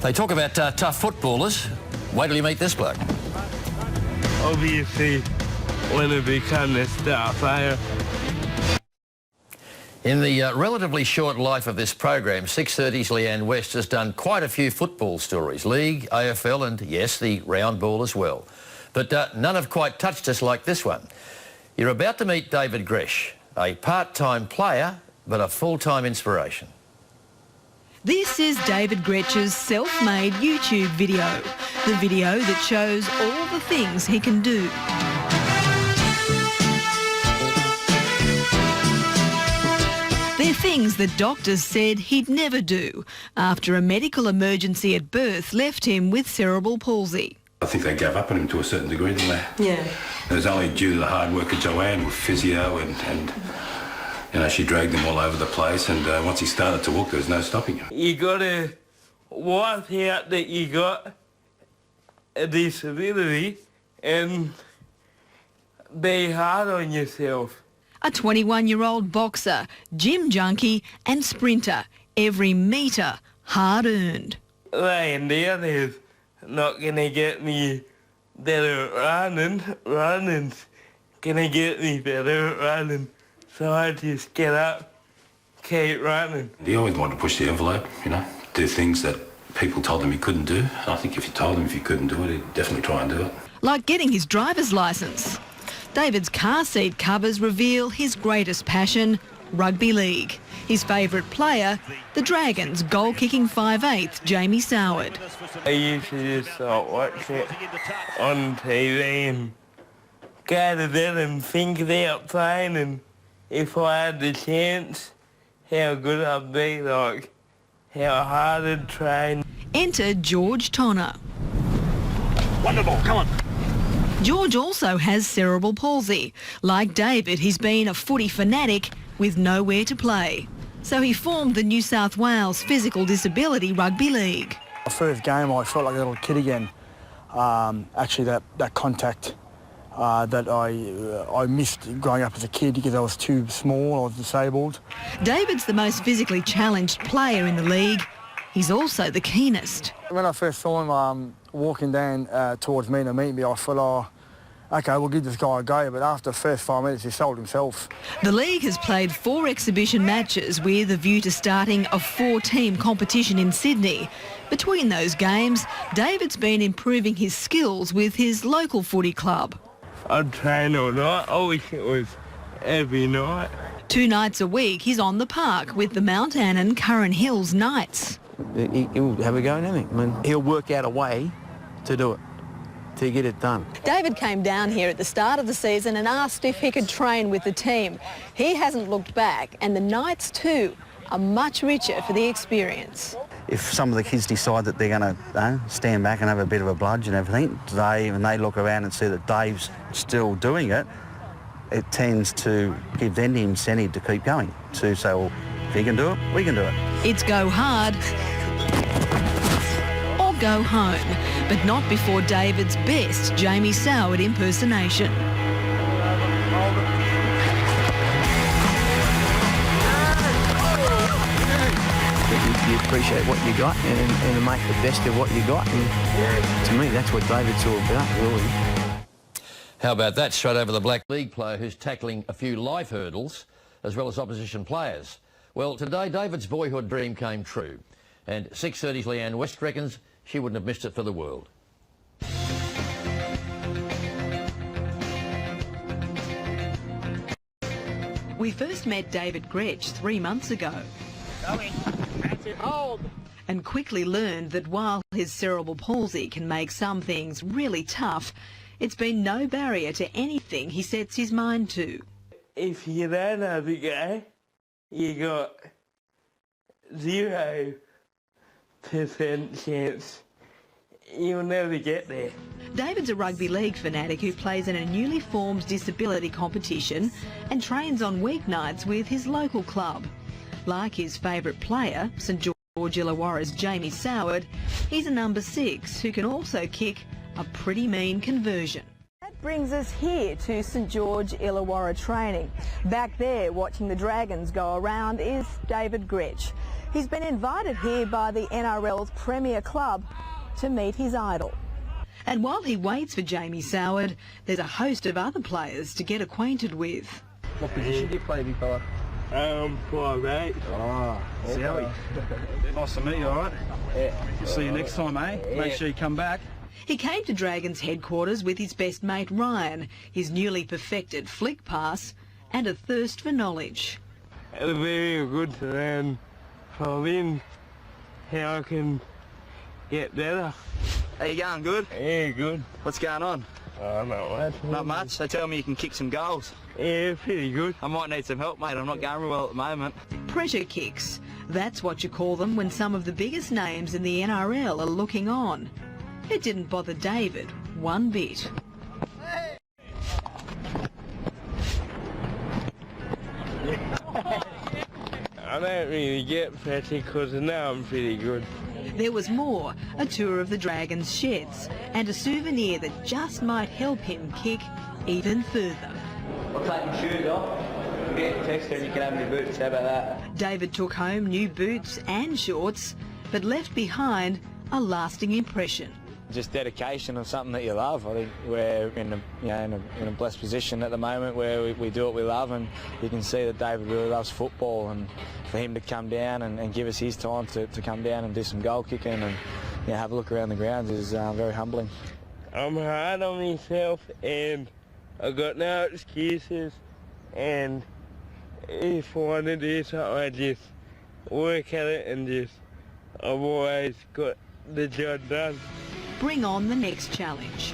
They talk about tough footballers. Wait till you meet this bloke. Obviously, when I become a star player. In the relatively short life of this program, 6:30's Leanne West has done quite a few football stories, league, AFL and, yes, the round ball as well. But none have quite touched us like this one. You're about to meet David Grech, a part-time player but a full-time inspiration. This is David Grech's self-made YouTube video, the video that shows all the things he can do. They're things that doctors said he'd never do after a medical emergency at birth left him with cerebral palsy. I think they gave up on him to a certain degree, didn't they? Yeah. It was only due to the hard work of Joanne with physio and you know, she dragged him all over the place, and once he started to walk, there was no stopping him. You got to work out that you got a disability and be hard on yourself. A 21-year-old boxer, gym junkie and sprinter, every metre hard-earned. Laying down is not going to get me better at running's going to get me better at running. So I just get up, keep running. He always wanted to push the envelope, you know, do things that people told him he couldn't do. And I think if you told him if he couldn't do it, he'd definitely try and do it. Like getting his driver's licence. David's car seat covers reveal his greatest passion, rugby league. His favourite player, the Dragons' goal-kicking 5'8", Jamie Soward. I used to just watch it on TV and go to bed and think about playing, and if I had the chance, how good I'd be, like how hard I'd train. Enter George Tonner. Wonderful, come on. George also has cerebral palsy. Like David, he's been a footy fanatic with nowhere to play. So he formed the New South Wales Physical Disability Rugby League. My first game, I felt like a little kid again. Actually, that contact that I missed growing up as a kid because I was too small, I was disabled. David's the most physically challenged player in the league. He's also the keenest. When I first saw him walking down towards me to meet me, I thought, oh, OK, we'll give this guy a go, but after the first 5 minutes, he sold himself. The league has played 4 exhibition matches with a view to starting a 4-team competition in Sydney. Between those games, David's been improving his skills with his local footy club. I'd train all night. I wish it was every night. 2 nights a week, he's on the park with the Mount Annan Curran Hills Knights. He'll have a go, doesn't he? I mean, he'll work out a way to do it, to get it done. David came down here at the start of the season and asked if he could train with the team. He hasn't looked back, and the Knights too are much richer for the experience. If some of the kids decide that they're going to stand back and have a bit of a bludge and everything, when they look around and see that Dave's still doing it, it tends to give them the incentive to keep going, to say, well, if he can do it, we can do it. It's go hard or go home, but not before David's best Jamie Soward impersonation. You appreciate what you got and make the best of what you got, and to me that's what David's all about, really. How about that? Straight over the Black League player who's tackling a few life hurdles as well as opposition players. Well, today David's boyhood dream came true, and 6:30's Leanne West reckons she wouldn't have missed it for the world. We first met David Grech 3 months ago. And quickly learned that while his cerebral palsy can make some things really tough, it's been no barrier to anything he sets his mind to. If you don't have a go, you got 0% chance you'll never get there. David's a rugby league fanatic who plays in a newly formed disability competition and trains on weeknights with his local club. Like his favourite player, St George Illawarra's Jamie Soward, he's a number 6 who can also kick a pretty mean conversion. That brings us here to St George Illawarra training. Back there watching the Dragons go around is David Grech. He's been invited here by the NRL's premier club to meet his idol. And while he waits for Jamie Soward, there's a host of other players to get acquainted with. What position do you play, big fella? 5'8". Oh, Zowie. Nice to meet you, all right? Yeah. See you next time, eh? Make sure you come back. He came to Dragons headquarters with his best mate Ryan, his newly perfected flick pass and a thirst for knowledge. It would be good to learn from him how I can get better. How you going, good? Yeah, good. What's going on? Not much. Not much. They tell me you can kick some goals. Yeah, pretty good. I might need some help, mate. I'm not going real well at the moment. Pressure kicks. That's what you call them when some of the biggest names in the NRL are looking on. It didn't bother David one bit. I don't really get pressure because now I'm pretty good. There was more, a tour of the Dragons' sheds and a souvenir that just might help him kick even further. I'll take my shoes off. We'll get a texter and you can have my boots. How about that? David took home new boots and shorts, but left behind a lasting impression. Just dedication of something that you love. I think we're in a blessed position at the moment where we do what we love, and you can see that David really loves football, and for him to come down and give us his time to come down and do some goal kicking and have a look around the grounds is very humbling. I'm hard on myself and I've got no excuses, and if I want to do something I just work at it and I've always got the job done. Bring on the next challenge.